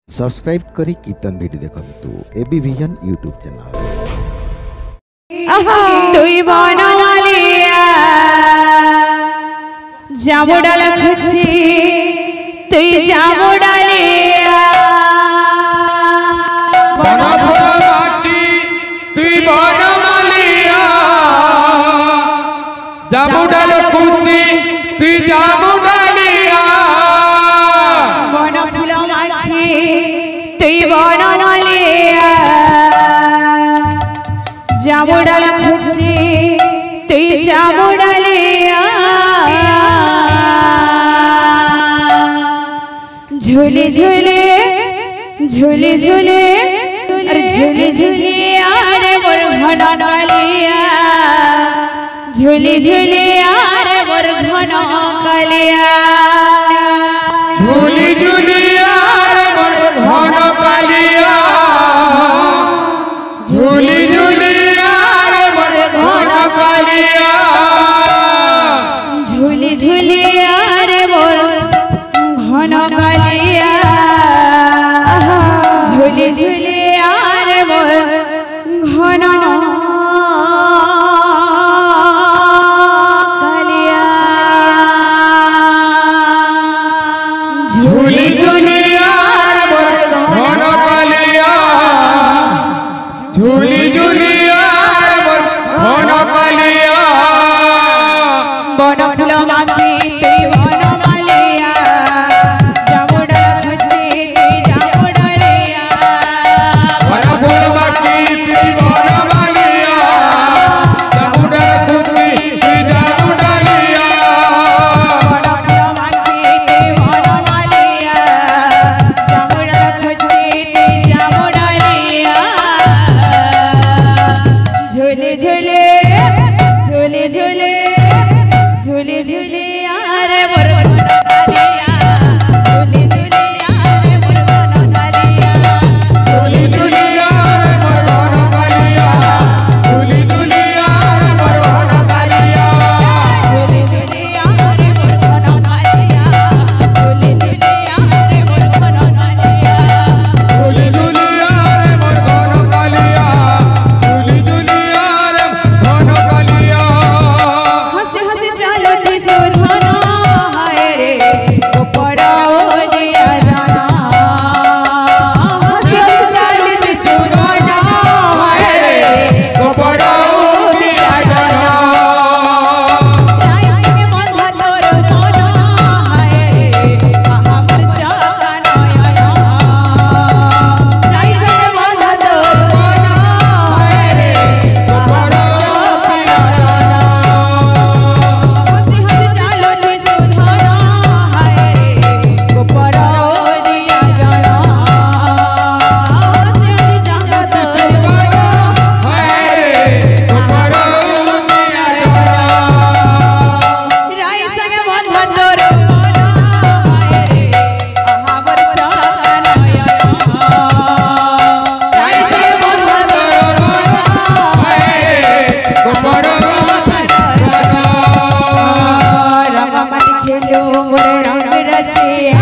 Subscribe करी कीर्तन video देखंतु एबी विजन यूट्यूब चैनल। तुई बनवालिया जामुडाल खुची तुई जामुडालिया बनफुल बाकी तुई बनवालिया जामुडाल खुची तुई जामुडालिया बनफुल बाकी तुई बनवालिया जामुडाल खुची तुई जामुडालिया झूले झूले झूले झूले अरे झूले झूले यारे मोर घन कालिया झूले झूले यारे मोर घन कालिया झूली झूली यार मोर घन कालिया झूली झूली यार मोर घन कालिया झूले झूले यारे मोर घन कालिया झूले झूले यारे मोर घन कालिया झूली झूली यार मोर घन कालिया झूली झूली यार मोर घन कालिया बन फूल माखी तुई बनवालिया जामुडाल खुची तुई जामुडालिया बनफुल बाकी तुई बनवालिया जामुडाल खुची तुई जामुडालिया बन फूल माखी तुई बनवालिया जामुडाल खुची तुई जामुडालिया झूले झूले झूले झूले झूले झूले यारे मोर घन कालिया झूले झूले यारे मोर घन कालिया झूली झूली यार मोर घन कालिया झूली झूली यार मोर घन कालिया झूले झूले यारे मोर घन कालिया झूले झूले यारे मोर घन कालिया झूली झूली यार मोर घन कालिया झूली झूली यार घन कालिया हंसी हंसी चलो ती सुधाना हाय रे वो पड़ाओ दिया जाना हंसी हंसी चलो ती सुधाना हाय रे तो पड़ाओ दिया जाना राई संगे बंधा तोर मोना हाय रे हमर जाना नया राई संगे बंधा तोर मोना हाय रे तो पड़ाओ दिया जाना हंसी हंसी चलो ती सुधाना हाय रे वो पड़ाओ दिया जाना हंसी हंसी चलो ती सुधाना हाय रे तो पड़ाओ दिया जाना राई संगे बंधा तोर मोना हाय रे हमर जाना नया राई संगे बंधा तोर हाय रे तो पड़ाओ दिया जाना रंगमन खेलो मोर रंग रसिया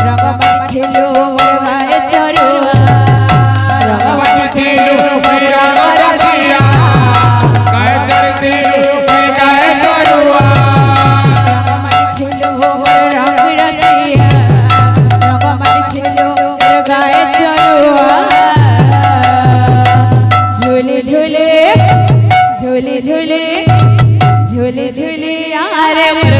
रंगमन खेलो मोर गाय चरुआ रंगमन खेलो मेरा रसिया गाय चरती मैं गाय चरुआ रंगमन खेलो मोर रंग रसिया रंगमन खेलो मोर गाय चरुआ झूले झूले झूले झूले झूले झूले यारे मोर